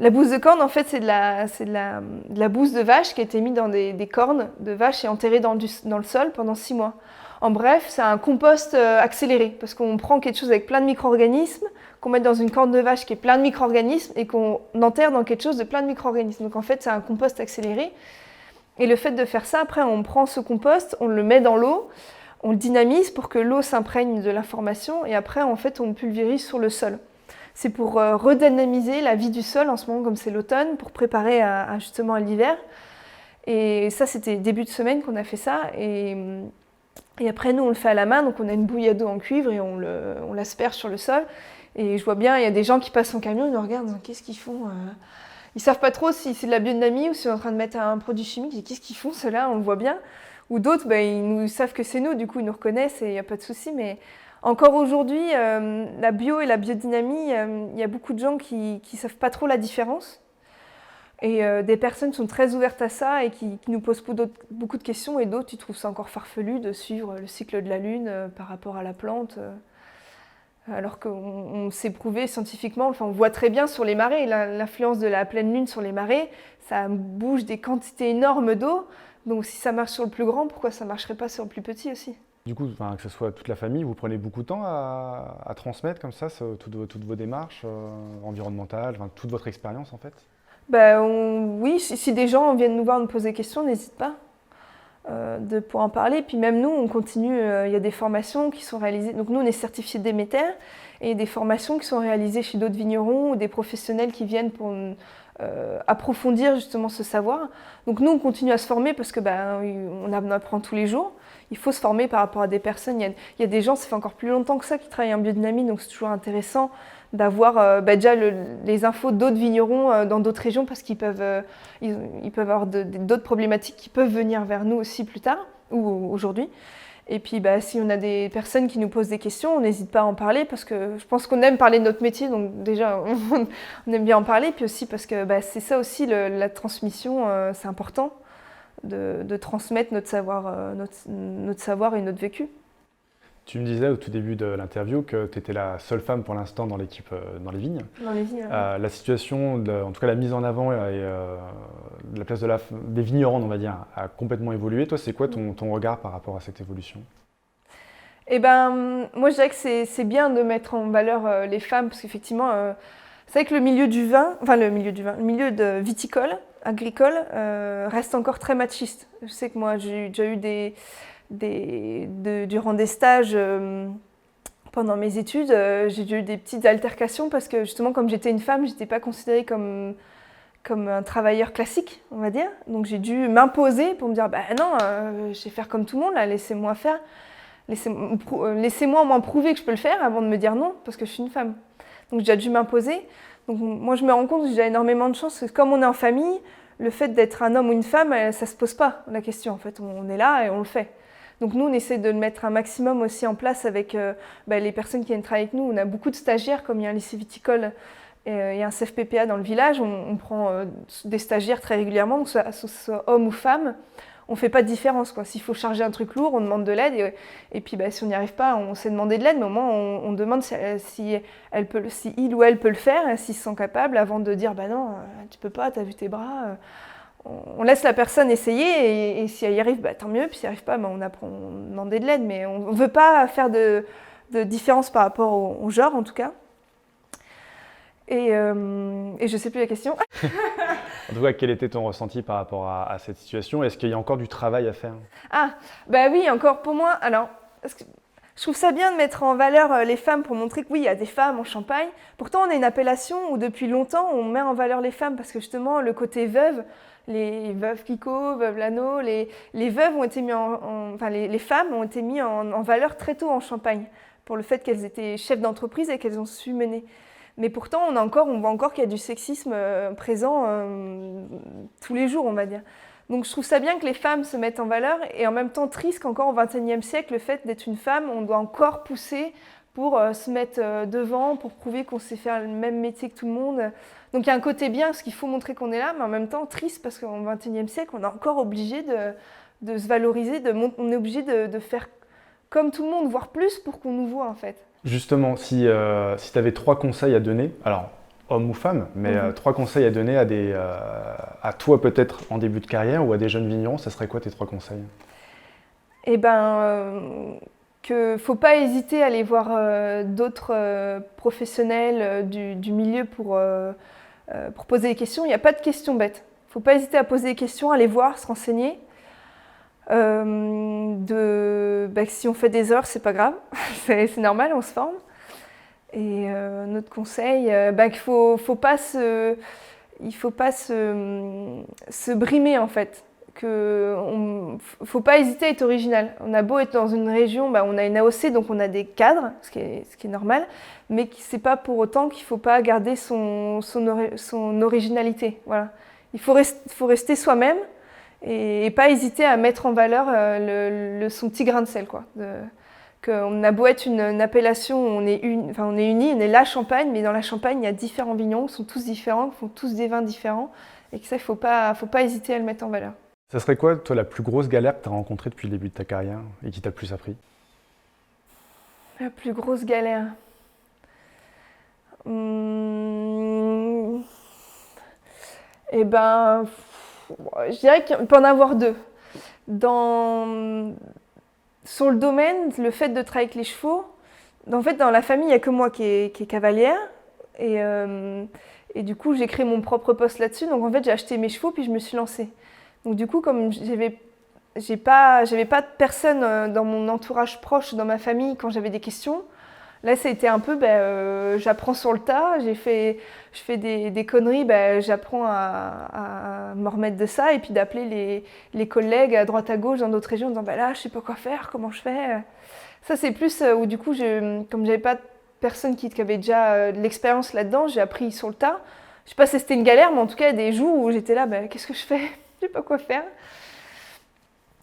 S2: bouse de corne, en fait, c'est de la bouse de vache qui a été mise dans des cornes de vache et enterrée dans le sol pendant 6 mois. En bref, c'est un compost accéléré, parce qu'on prend quelque chose avec plein de micro-organismes, qu'on met dans une corne de vache qui est plein de micro-organismes et qu'on enterre dans quelque chose de plein de micro-organismes. Donc en fait, c'est un compost accéléré. Et le fait de faire ça, après, on prend ce compost, on le met dans l'eau, on le dynamise pour que l'eau s'imprègne de l'information et après, en fait, on le pulvérise sur le sol. C'est pour redynamiser la vie du sol en ce moment, comme c'est l'automne, pour préparer justement à l'hiver. Et ça, c'était début de semaine qu'on a fait ça. Et après, nous, on le fait à la main. Donc, on a une bouillie d'eau en cuivre et on l'asperge sur le sol. Et je vois bien, il y a des gens qui passent en camion, ils nous regardent, qu'est-ce qu'ils font? Ils ne savent pas trop si c'est de la biodynamie ou si on est en train de mettre un produit chimique. Ils disent, qu'est-ce qu'ils font, ceux-là? On le voit bien. Ou d'autres, ils savent que c'est nous, du coup, ils nous reconnaissent et il n'y a pas de souci. Mais encore aujourd'hui, la bio et la biodynamie, il y a beaucoup de gens qui ne savent pas trop la différence. Et des personnes sont très ouvertes à ça et qui nous posent beaucoup de questions. Et d'autres, ils trouvent ça encore farfelu de suivre le cycle de la Lune par rapport à la plante. Alors qu'on s'est prouvé scientifiquement, on voit très bien sur les marées, l'influence de la pleine lune sur les marées, ça bouge des quantités énormes d'eau. Donc si ça marche sur le plus grand, pourquoi ça ne marcherait pas sur le plus petit aussi?
S1: Du coup, que ce soit toute la famille, vous prenez beaucoup de temps à transmettre comme ça toutes vos démarches environnementales, toute votre expérience en fait?
S2: Oui, si des gens viennent nous voir nous poser des questions, n'hésite pas pour en parler. Puis même nous, on continue, il y a des formations qui sont réalisées. Donc nous, on est certifiés Déméter et des formations qui sont réalisées chez d'autres vignerons ou des professionnels qui viennent pour approfondir justement ce savoir. Donc nous, on continue à se former parce que on apprend tous les jours. Il faut se former par rapport à des personnes. Il y a des gens, ça fait encore plus longtemps que ça, qui travaillent en biodynamie, donc c'est toujours intéressant d'avoir déjà les infos d'autres vignerons dans d'autres régions parce qu'ils peuvent, ils peuvent avoir d'autres problématiques qui peuvent venir vers nous aussi plus tard ou aujourd'hui. Et puis si on a des personnes qui nous posent des questions, on n'hésite pas à en parler parce que je pense qu'on aime parler de notre métier, donc déjà on aime bien en parler. Puis aussi parce que c'est ça aussi la transmission, c'est important de transmettre notre savoir et notre vécu.
S1: Tu me disais au tout début de l'interview que tu étais la seule femme pour l'instant dans l'équipe dans les vignes.
S2: Dans les vignes,
S1: la situation, en tout cas la mise en avant et la place des vignerons, on va dire, a complètement évolué. Toi, c'est quoi ton regard par rapport à cette évolution?
S2: Moi, je dirais que c'est bien de mettre en valeur les femmes parce qu'effectivement, c'est vrai que le milieu de viticole, agricole, reste encore très machiste. Je sais que moi, j'ai déjà eu durant des stages pendant mes études, j'ai déjà eu des petites altercations parce que justement, comme j'étais une femme, je n'étais pas considérée comme un travailleur classique, on va dire. Donc j'ai dû m'imposer pour me dire non, je vais faire comme tout le monde, là, laissez-moi faire. Laissez-moi au moins prouver que je peux le faire avant de me dire non, parce que je suis une femme. Donc j'ai dû m'imposer. Donc moi je me rends compte que j'ai énormément de chance, parce que comme on est en famille, le fait d'être un homme ou une femme, ça ne se pose pas la question. En fait, on est là et on le fait. Donc nous, on essaie de le mettre un maximum aussi en place avec les personnes qui viennent travailler avec nous. On a beaucoup de stagiaires, comme il y a un lycée viticole et il y a un CFPPA dans le village. On prend des stagiaires très régulièrement, que ce soit hommes ou femmes. On ne fait pas de différence, quoi. S'il faut charger un truc lourd, on demande de l'aide. Et puis si on n'y arrive pas, on sait demander de l'aide, mais au moins on demande si il ou elle peut le faire, s'ils se sentent capables, avant de dire non, tu peux pas, tu as vu tes bras. On laisse la personne essayer et si elle y arrive, tant mieux. Puis si elle n'y arrive pas, on apprend, on demande de l'aide. Mais on ne veut pas faire de différence par rapport au genre, en tout cas. Et je ne sais plus la question.
S1: En tout cas, quel était ton ressenti par rapport à cette situation? Est-ce qu'il y a encore du travail à faire?
S2: Oui, encore pour moi. Alors, je trouve ça bien de mettre en valeur les femmes pour montrer que oui, il y a des femmes en Champagne. Pourtant, on a une appellation où depuis longtemps, on met en valeur les femmes parce que justement, le côté veuve, les veuves Kiko, veuves Lano, les veuves ont été mis les femmes ont été mises en valeur très tôt en Champagne pour le fait qu'elles étaient chefs d'entreprise et qu'elles ont su mener. Mais pourtant, on voit encore qu'il y a du sexisme présent tous les jours, on va dire. Donc je trouve ça bien que les femmes se mettent en valeur et en même temps triste qu'encore au XXIe siècle, le fait d'être une femme, on doit encore pousser pour se mettre devant, pour prouver qu'on sait faire le même métier que tout le monde. Donc il y a un côté bien, parce qu'il faut montrer qu'on est là, mais en même temps triste parce qu'au XXIe siècle, on est encore obligé de se valoriser, on est obligé de faire comme tout le monde, voire plus pour qu'on nous voit en fait.
S1: Justement, si tu avais 3 conseils à donner, alors homme ou femme, mais 3 conseils à donner à toi peut-être en début de carrière ou à des jeunes vignerons, ça serait quoi tes 3 conseils?
S2: Que faut pas hésiter à aller voir d'autres professionnels du milieu pour poser des questions. Il n'y a pas de questions bêtes. Faut pas hésiter à poser des questions, aller voir, se renseigner. Si on fait des erreurs, c'est pas grave, c'est normal, on se forme. Et notre conseil, qu'il faut pas se brimer en fait. Faut pas hésiter à être original. On a beau être dans une région, on a une AOC, donc on a des cadres, ce qui est normal, mais c'est pas pour autant qu'il faut pas garder son originalité. Voilà. Il faut rester soi-même. Et pas hésiter à mettre en valeur son petit grain de sel, quoi. On a beau être une appellation, on est unis, on est la Champagne, mais dans la Champagne, il y a différents vignerons qui sont tous différents, qui font tous des vins différents, et que ça, il faut pas hésiter à le mettre en valeur.
S1: Ça serait quoi, toi, la plus grosse galère que tu as rencontrée depuis le début de ta carrière et qui t'a le plus appris?
S2: La plus grosse galère je dirais qu'il peut en avoir 2. Sur le domaine, le fait de travailler avec les chevaux, en fait, dans la famille, il n'y a que moi qui est cavalière. Et du coup, j'ai créé mon propre poste là-dessus. Donc, en fait, j'ai acheté mes chevaux, puis je me suis lancée. Donc, du coup, comme j'avais pas de personne dans mon entourage proche, dans ma famille, quand j'avais des questions, là, ça a été un peu, j'apprends sur le tas. Je fais des conneries, j'apprends à me remettre de ça. Et puis d'appeler les collègues à droite à gauche dans d'autres régions en disant, là, je sais pas quoi faire, comment je fais. Ça, c'est plus où du coup, comme j'avais pas de personne qui avait déjà de l'expérience là-dedans, j'ai appris sur le tas. Je sais pas si c'était une galère, mais en tout cas, il y a des jours où j'étais là, qu'est-ce que je fais? Je sais pas quoi faire.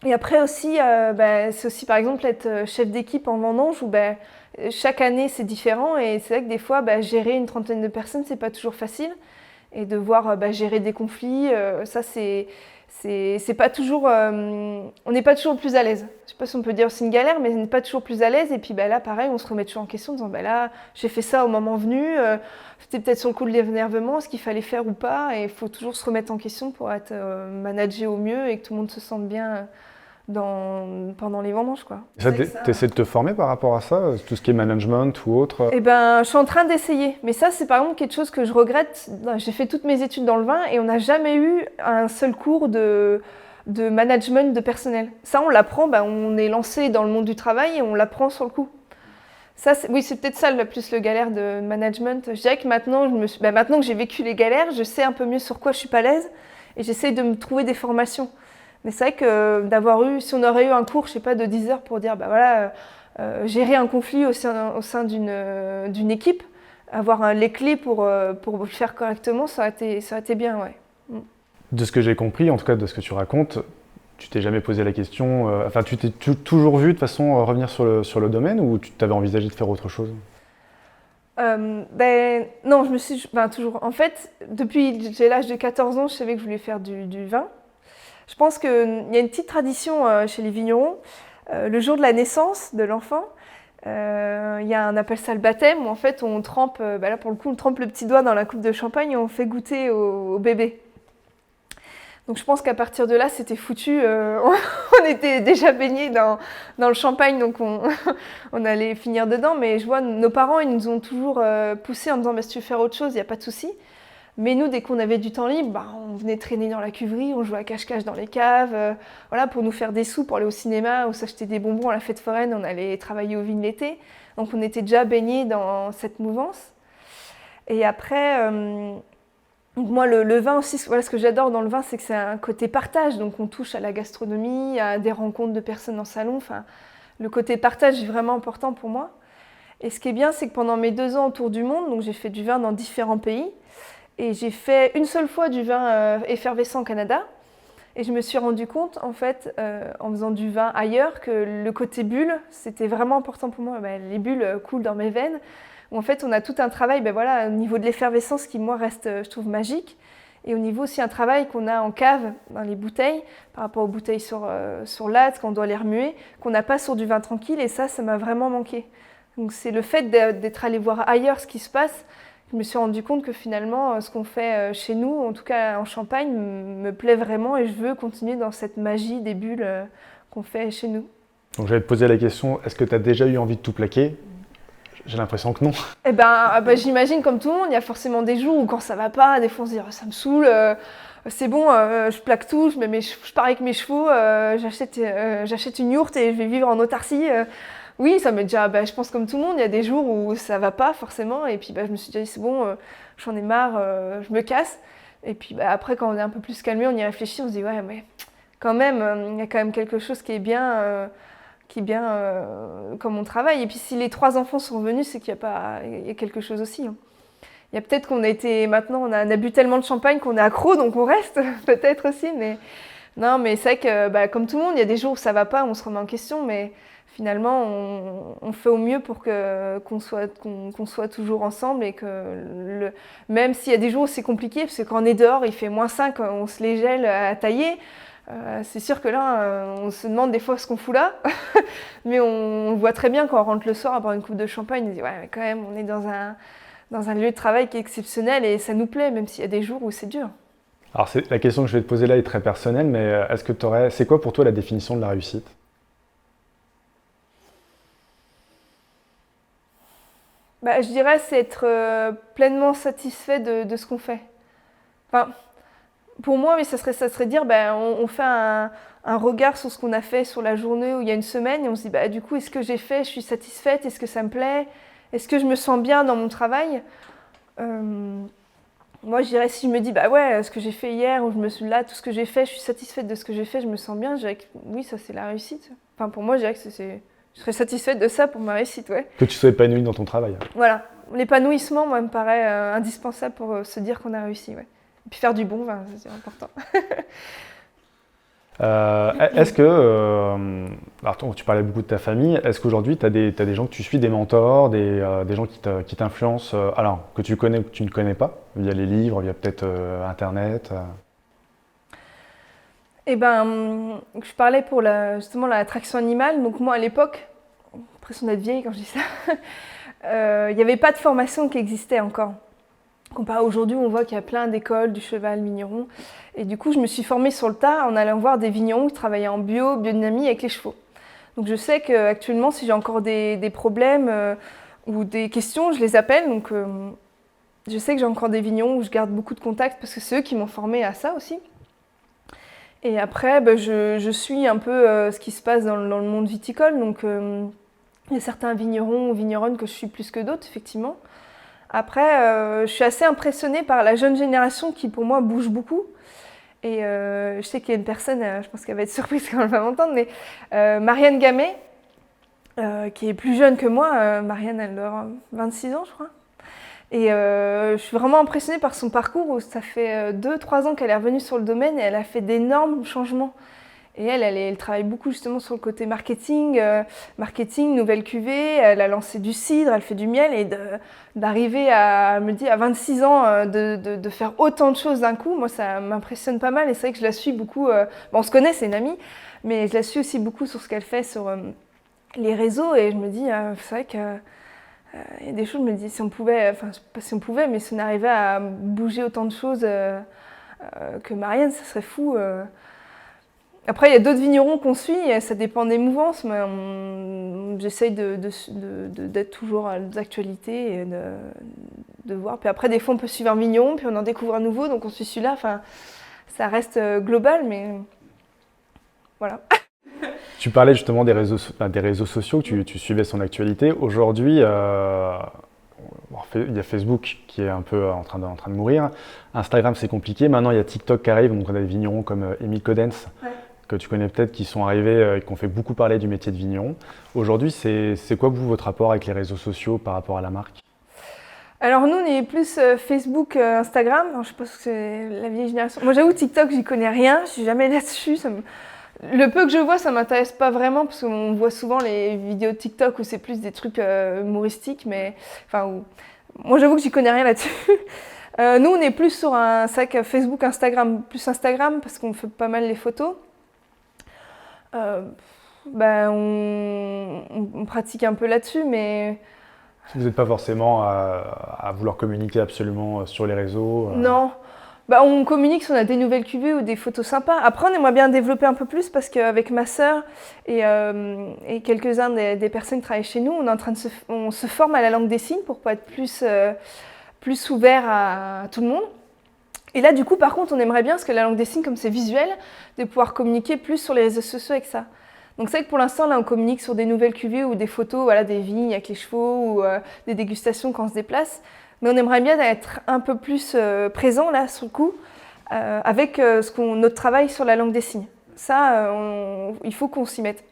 S2: Et après aussi, c'est aussi par exemple être chef d'équipe en vendange où chaque année c'est différent et c'est vrai que des fois, gérer une trentaine de personnes, c'est pas toujours facile. Et devoir gérer des conflits, ça c'est pas toujours, on n'est pas toujours plus à l'aise. Je sais pas si on peut dire c'est une galère, mais on n'est pas toujours plus à l'aise. Et puis là, pareil, on se remet toujours en question en disant là, j'ai fait ça au moment venu, c'était peut-être sur le coup de l'énervement, ce qu'il fallait faire ou pas. Et il faut toujours se remettre en question pour être managé au mieux et que tout le monde se sente bien pendant les vendanges, quoi.
S1: Tu essaies de te former par rapport à ça, tout ce qui est management ou autre?
S2: Eh ben, je suis en train d'essayer. Mais ça, c'est par exemple quelque chose que je regrette. J'ai fait toutes mes études dans le vin et on n'a jamais eu un seul cours de management de personnel. Ça, on l'apprend, on est lancé dans le monde du travail et on l'apprend sur le coup. Ça, c'est peut-être ça plus le galère de management. Je dirais que maintenant, maintenant que j'ai vécu les galères, je sais un peu mieux sur quoi je suis pas à l'aise et j'essaye de me trouver des formations. Mais c'est vrai que si on aurait eu un cours, je sais pas, de 10 heures pour dire, gérer un conflit au sein d'une équipe, avoir les clés pour le faire correctement, ça aurait été bien, ouais.
S1: De ce que j'ai compris, en tout cas de ce que tu racontes, tu t'es jamais posé la question, tu t'es toujours vu de façon revenir sur le domaine ou tu t'avais envisagé de faire autre chose?
S2: Non, je me suis toujours. En fait, depuis j'ai l'âge de 14 ans, je savais que je voulais faire du vin. Je pense qu'il y a une petite tradition chez les vignerons. Le jour de la naissance de l'enfant, on appelle ça le baptême, où en fait on trempe, là pour le coup, on trempe le petit doigt dans la coupe de champagne et on fait goûter au bébé. Donc je pense qu'à partir de là, c'était foutu. On était déjà baignés dans le champagne, donc on allait finir dedans. Mais je vois, nos parents, ils nous ont toujours poussés en disant si tu veux faire autre chose, il n'y a pas de souci. Mais nous, dès qu'on avait du temps libre, on venait traîner dans la cuverie, on jouait à cache-cache dans les caves, pour nous faire des sous, pour aller au cinéma ou s'acheter des bonbons à la fête foraine, on allait travailler aux vignes l'été. Donc on était déjà baignés dans cette mouvance. Et après, moi le vin aussi, ce que j'adore dans le vin, c'est que c'est un côté partage. Donc on touche à la gastronomie, à des rencontres de personnes en salon. Le côté partage est vraiment important pour moi. Et ce qui est bien, c'est que pendant mes 2 ans autour du monde, donc j'ai fait du vin dans différents pays, et j'ai fait une seule fois du vin effervescent au Canada. Et je me suis rendu compte, en fait, en faisant du vin ailleurs, que le côté bulle, c'était vraiment important pour moi. Les bulles coulent dans mes veines. Où en fait, on a tout un travail au niveau de l'effervescence qui, moi, reste, je trouve, magique. Et au niveau aussi un travail qu'on a en cave, dans les bouteilles, par rapport aux bouteilles sur latte, quand on doit les remuer, qu'on n'a pas sur du vin tranquille. Et ça m'a vraiment manqué. Donc c'est le fait d'être allé voir ailleurs ce qui se passe. Je me suis rendu compte que finalement, ce qu'on fait chez nous, en tout cas en Champagne, me plaît vraiment et je veux continuer dans cette magie des bulles qu'on fait chez nous.
S1: Donc j'allais te poser la question, est-ce que tu as déjà eu envie de tout plaquer? J'ai l'impression que non.
S2: J'imagine comme tout le monde, il y a forcément des jours où quand ça va pas, des fois on se dit ça me saoule, c'est bon, je plaque tout, je pars avec mes chevaux, j'achète une yourte et je vais vivre en autarcie. Oui, ça m'est déjà, je pense comme tout le monde, il y a des jours où ça va pas forcément et puis je me suis dit c'est bon, j'en ai marre, je me casse. Et puis après quand on est un peu plus calmé, on y réfléchit, on se dit ouais mais quand même, il y a quand même quelque chose qui est bien comme on travaille. Et puis si les 3 enfants sont venus, c'est qu'il y a quelque chose aussi. Il y a peut-être maintenant on a bu tellement de champagne qu'on est accro, donc on reste peut-être aussi. Mais non, mais c'est vrai que comme tout le monde, il y a des jours où ça va pas, on se remet en question, mais finalement, on fait au mieux pour qu'on soit toujours ensemble et que même s'il y a des jours où c'est compliqué, parce que quand on est dehors, il fait -5, on se les gèle à tailler. C'est sûr que là, on se demande des fois ce qu'on fout là, mais on le voit très bien quand on rentre le soir à boire une coupe de champagne, on se dit ouais, mais quand même, on est dans un lieu de travail qui est exceptionnel et ça nous plaît, même s'il y a des jours où c'est dur.
S1: Alors la question que je vais te poser là est très personnelle, mais c'est quoi pour toi la définition de la réussite?
S2: Bah, je dirais c'est être pleinement satisfait de ce qu'on fait. Enfin, pour moi, mais ça serait dire, ben, on fait un regard sur ce qu'on a fait sur la journée ou il y a une semaine et on se dit, bah, du coup, est-ce que j'ai fait, je suis satisfaite, est-ce que ça me plaît, est-ce que je me sens bien dans mon travail? Moi, je dirais, si je me dis, bah ouais, ce que j'ai fait hier, ou je me suis là, tout ce que j'ai fait, je suis satisfaite de ce que j'ai fait, je me sens bien, je dirais que oui, ça c'est la réussite. Enfin, pour moi, je dirais que je serais satisfaite de ça pour ma réussite, ouais.
S1: Que tu sois épanoui dans ton travail.
S2: Voilà, l'épanouissement, moi, me paraît indispensable pour se dire qu'on a réussi, ouais. Et puis faire du bon vin, c'est important.
S1: Est-ce que, alors tu parlais beaucoup de ta famille, est-ce qu'aujourd'hui tu as des gens que tu suis, des mentors, des gens qui t'influencent, alors que tu connais ou que tu ne connais pas, via les livres, via peut-être Internet
S2: Eh ben, je parlais pour justement l'attraction animale, donc moi à l'époque, l'impression d'être vieille quand je dis ça, il n'y avait pas de formation qui existait encore. Comparé à aujourd'hui, on voit qu'il y a plein d'écoles du cheval vigneron. Et du coup, je me suis formée sur le tas en allant voir des vignerons qui travaillaient en biodynamie avec les chevaux. Donc je sais qu'actuellement, si j'ai encore des problèmes ou des questions, je les appelle. Donc je sais que j'ai encore des vignerons où je garde beaucoup de contacts parce que c'est eux qui m'ont formée à ça aussi. Et après, je suis un peu ce qui se passe dans le monde viticole. Donc il y a certains vignerons ou vigneronnes que je suis plus que d'autres, effectivement. Après, je suis assez impressionnée par la jeune génération qui, pour moi, bouge beaucoup. Et je sais qu'il y a une personne, je pense qu'elle va être surprise quand elle va m'entendre, mais Marianne Gamet, qui est plus jeune que moi, Marianne, elle doit avoir 26 ans, je crois. Et je suis vraiment impressionnée par son parcours où ça fait 2-3 ans qu'elle est revenue sur le domaine et elle a fait d'énormes changements. Et elle travaille beaucoup justement sur le côté marketing, nouvelle cuvée, elle a lancé du cidre, elle fait du miel et d'arriver à, me dit, à 26 ans de faire autant de choses d'un coup, moi ça m'impressionne pas mal et c'est vrai que je la suis beaucoup, bon, on se connaît, c'est une amie, mais je la suis aussi beaucoup sur ce qu'elle fait sur les réseaux et je me dis, c'est vrai que il y a des choses, je me dis, si on pouvait, enfin pas si on pouvait, mais si on arrivait à bouger autant de choses que Marianne, ça serait fou. Après, il y a d'autres vignerons qu'on suit, ça dépend des mouvances, mais j'essaye d'être toujours à l'actualité et de voir. Puis après, des fois, on peut suivre un vigneron, puis on en découvre un nouveau, donc on suit celui-là. Enfin, ça reste global, mais voilà.
S1: Tu parlais justement des réseaux sociaux, que tu suivais son actualité. Aujourd'hui, il y a Facebook qui est un peu en train de mourir. Instagram, c'est compliqué. Maintenant, il y a TikTok qui arrive, donc on a des vignerons comme Émile Codens. Ouais. Que tu connais peut-être, qui sont arrivés et qui ont fait beaucoup parler du métier de vigneron. Aujourd'hui, c'est quoi, vous, votre rapport avec les réseaux sociaux par rapport à la marque?
S2: Alors nous, on est plus Facebook, Instagram. Alors, je pense que c'est la vieille génération. Moi, j'avoue, TikTok, j'y connais rien. Je suis jamais là-dessus. Le peu que je vois, ça m'intéresse pas vraiment parce qu'on voit souvent les vidéos de TikTok où c'est plus des trucs humoristiques. Mais enfin, moi, j'avoue que j'y connais rien là-dessus. Nous, on est plus sur un sac Facebook, Instagram, plus Instagram parce qu'on fait pas mal les photos. On pratique un peu là-dessus, mais...
S1: Vous n'êtes pas forcément à vouloir communiquer absolument sur les réseaux
S2: Non, on communique si on a des nouvelles cuvées ou des photos sympas. Après, on aimerait bien développer un peu plus parce qu'avec ma sœur et quelques-uns des personnes qui travaillent chez nous, on est en train on se forme à la langue des signes pour être plus ouvert à tout le monde. Et là, du coup, par contre, on aimerait bien, parce que la langue des signes, comme c'est visuel, de pouvoir communiquer plus sur les réseaux sociaux avec ça. Donc c'est vrai que pour l'instant, là, on communique sur des nouvelles cuvées ou des photos, voilà, des vignes avec les chevaux ou des dégustations quand on se déplace. Mais on aimerait bien être un peu plus présent, là, sur le coup, avec notre travail sur la langue des signes. Ça, il faut qu'on s'y mette.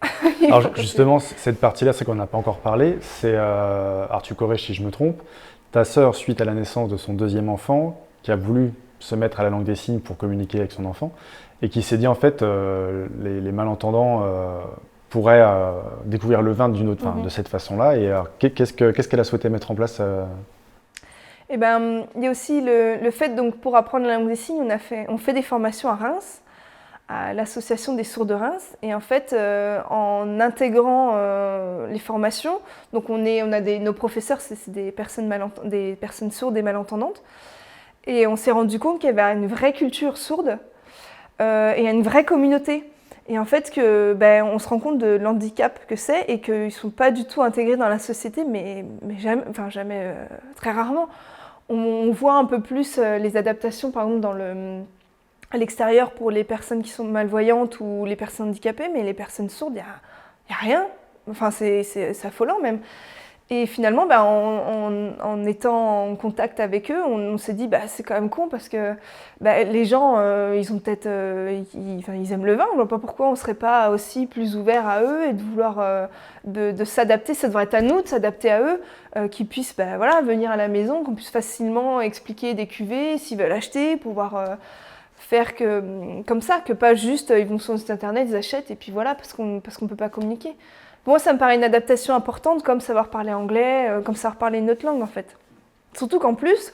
S1: Alors justement, cette partie-là, c'est qu'on n'a pas encore parlé. Alors tu corriges si je me trompe, ta sœur, suite à la naissance de son deuxième enfant, qui a voulu se mettre à la langue des signes pour communiquer avec son enfant et qui s'est dit en fait les malentendants pourraient découvrir le vin de cette façon-là. Et qu'est-ce qu'elle a souhaité mettre en place
S2: Eh ben, il y a aussi le fait, donc, pour apprendre la langue des signes, on fait des formations à Reims, à l'association des sourds de Reims. Et en fait, en intégrant les formations, donc nos professeurs, c'est des personnes sourdes et malentendantes. Et on s'est rendu compte qu'il y avait une vraie culture sourde et une vraie communauté. Et en fait, on se rend compte de l'handicap que c'est et qu'ils ne sont pas du tout intégrés dans la société, mais jamais, très rarement. On voit un peu plus les adaptations, par exemple, à l'extérieur pour les personnes qui sont malvoyantes ou les personnes handicapées, mais les personnes sourdes, il n'y a rien. Enfin, c'est affolant même. Et finalement, en étant en contact avec eux, on s'est dit c'est quand même con parce que les gens, ils ont peut-être, ils aiment le vin. Je vois pas pourquoi on serait pas aussi plus ouvert à eux et de vouloir de s'adapter. Ça devrait être à nous de s'adapter à eux, qu'ils puissent venir à la maison, qu'on puisse facilement expliquer des cuvées s'ils veulent acheter, pouvoir faire comme ça, que pas juste ils vont sur le site internet, ils achètent et puis voilà parce qu'on peut pas communiquer. Pour moi, ça me paraît une adaptation importante, comme savoir parler anglais, comme savoir parler une autre langue en fait. Surtout qu'en plus,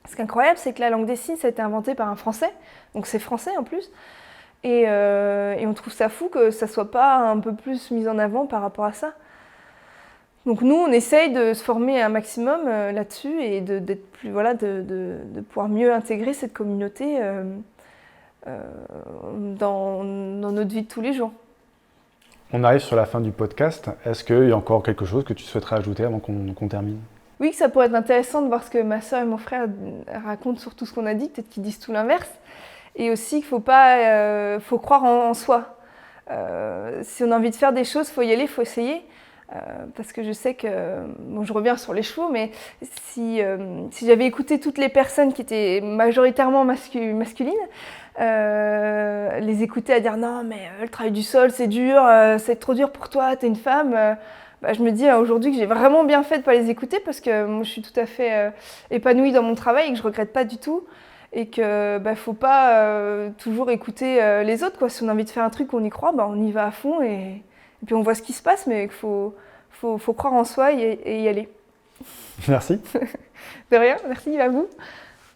S2: ce qui est incroyable, c'est que la langue des signes, ça a été inventé par un Français, donc c'est français en plus, et on trouve ça fou que ça soit pas un peu plus mis en avant par rapport à ça. Donc nous, on essaye de se former un maximum là-dessus et d'être plus, de pouvoir mieux intégrer cette communauté dans notre vie de tous les jours.
S1: On arrive sur la fin du podcast. Est-ce qu'il y a encore quelque chose que tu souhaiterais ajouter avant qu'on termine ?
S2: Oui, que ça pourrait être intéressant de voir ce que ma soeur et mon frère racontent sur tout ce qu'on a dit, peut-être qu'ils disent tout l'inverse. Et aussi qu'il faut croire en soi. Si on a envie de faire des choses, il faut y aller, il faut essayer. Parce que je sais que, je reviens sur les chevaux, mais si j'avais écouté toutes les personnes qui étaient majoritairement masculines, les écouter à dire non mais le travail du sol c'est dur, c'est trop dur pour toi, t'es une femme, je me dis aujourd'hui que j'ai vraiment bien fait de ne pas les écouter parce que moi je suis tout à fait épanouie dans mon travail et que je regrette pas du tout et que faut pas toujours écouter les autres quoi. Si on a envie de faire un truc, on y croit, on y va à fond et puis on voit ce qui se passe, mais il faut croire en soi et y aller.
S1: Merci.
S2: De rien, merci à vous.